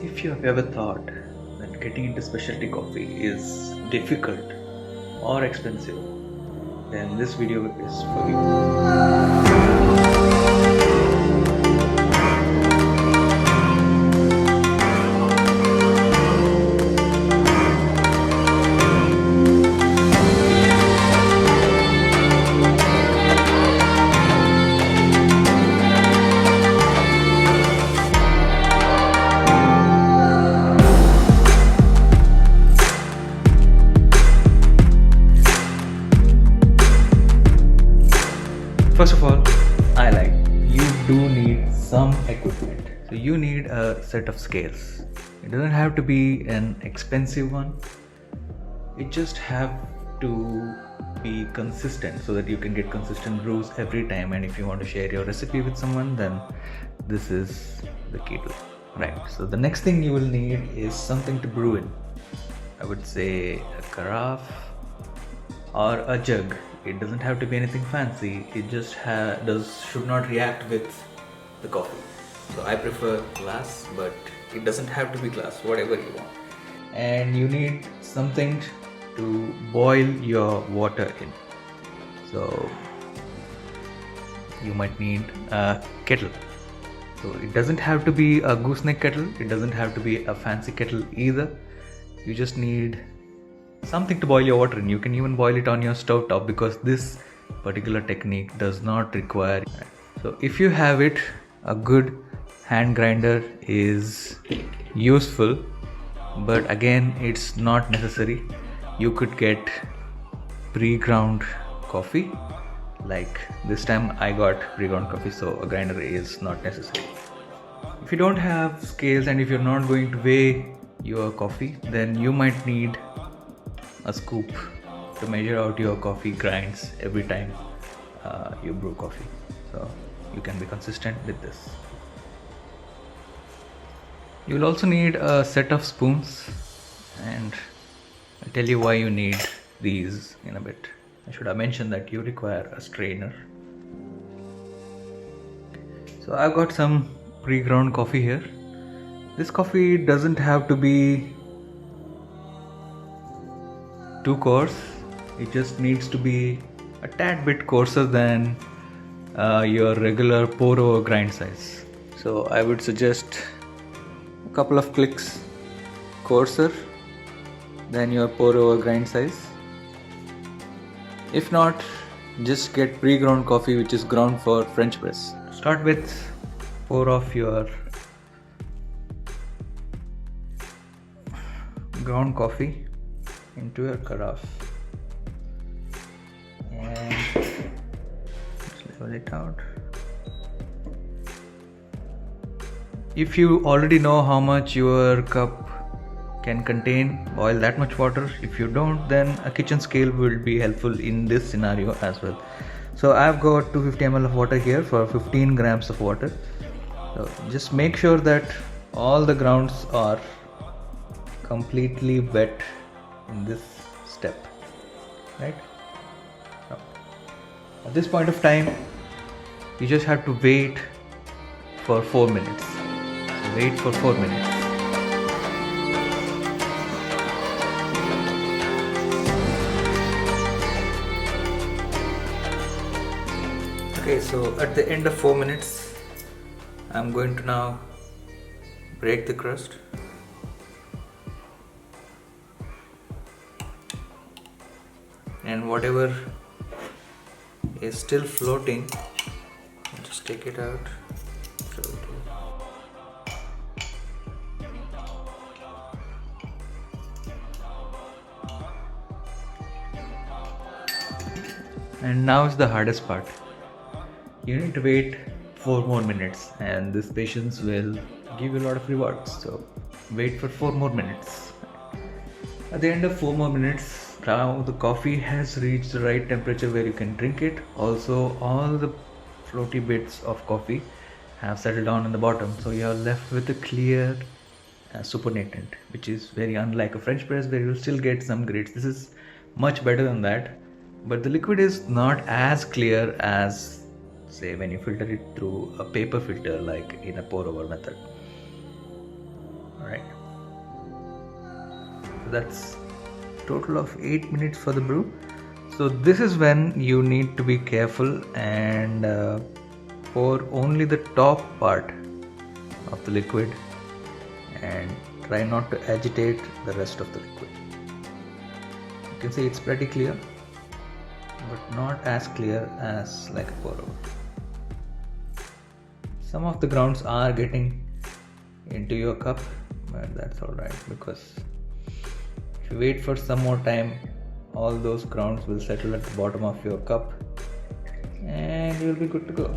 If you have ever thought that getting into specialty coffee is difficult or expensive, then this video is for you. First of all, you do need some equipment. So you need a set of scales. It doesn't have to be an expensive one. It just have to be consistent so that you can get consistent brews every time. And if you want to share your recipe with someone, then this is the key to it. Right. So the next thing you will need is something to brew in. I would say a carafe or a jug. It doesn't have to be anything fancy. It just should not react with the coffee. So I prefer glass, but it doesn't have to be glass, whatever you want. And you need something to boil your water in. So you might need a kettle. So it doesn't have to be a gooseneck kettle. It doesn't have to be a fancy kettle either. You just need something to boil your water in. You can even boil it on your stove top because this particular technique does not require. So if you have it, a good hand grinder is useful, but again it's not necessary. You could get pre-ground coffee. Like this time I got pre-ground coffee, so a grinder is not necessary. If you don't have scales and if you're not going to weigh your coffee, then you might need a scoop to measure out your coffee grinds every time you brew coffee, so you can be consistent with this. You will also need a set of spoons, and I'll tell you why you need these in a bit. I should have mentioned that you require a strainer. So I've got some pre-ground coffee here. This coffee doesn't have to be too coarse. It just needs to be a tad bit coarser than your regular pour over grind size. So I would suggest a couple of clicks coarser than your pour over grind size. If not, just get pre-ground coffee, which is ground for French press. Start with pour off your ground coffee into your carafe and just level it out. If you already know how much your cup can contain, boil that much water. If you don't, then a kitchen scale will be helpful in this scenario as well. So I've got 250 ml of water here for 15 grams of water. So just make sure that all the grounds are completely wet in this step, right? Now, at this point of time, you just have to wait for 4 minutes. So wait for 4 minutes. Okay, so at the end of 4 minutes, I'm going to now break the crust. And whatever is still floating, just take it out. And now is the hardest part. You need to wait 4 more minutes, and this patience will give you a lot of rewards. So wait for 4 more minutes. At the end of 4 more minutes, now the coffee has reached the right temperature where you can drink it. Also, all the floaty bits of coffee have settled down in the bottom, so you are left with a clear supernatant, which is very unlike a French press where you'll still get some grits. This is much better than that, but the liquid is not as clear as, say, when you filter it through a paper filter like in a pour over method. right? So that's total of 8 minutes for the brew. So this is when you need to be careful and pour only the top part of the liquid and try not to agitate the rest of the liquid. You can see it's pretty clear, but not as clear as like a pour over. Some of the grounds are getting into your cup, but that's alright, because if you wait for some more time, all those grounds will settle at the bottom of your cup and you'll be good to go.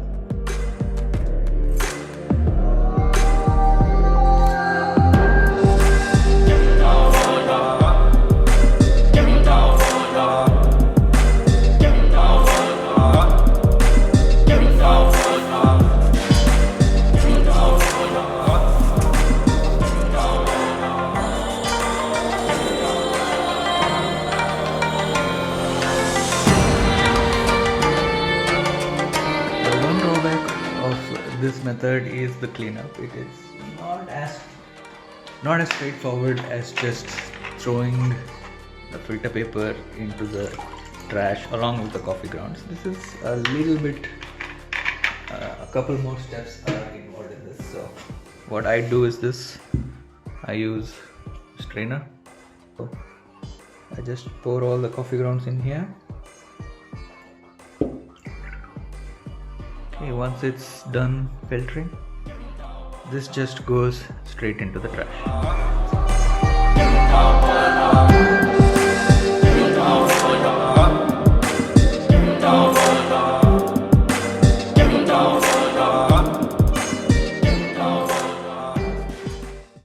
This method is the cleanup. It is not as straightforward as just throwing the filter paper into the trash along with the coffee grounds. This is a little bit, a couple more steps are involved in this. So what I do is this: I use strainer. So I just pour all the coffee grounds in here. Okay, once it's done filtering, this just goes straight into the trash.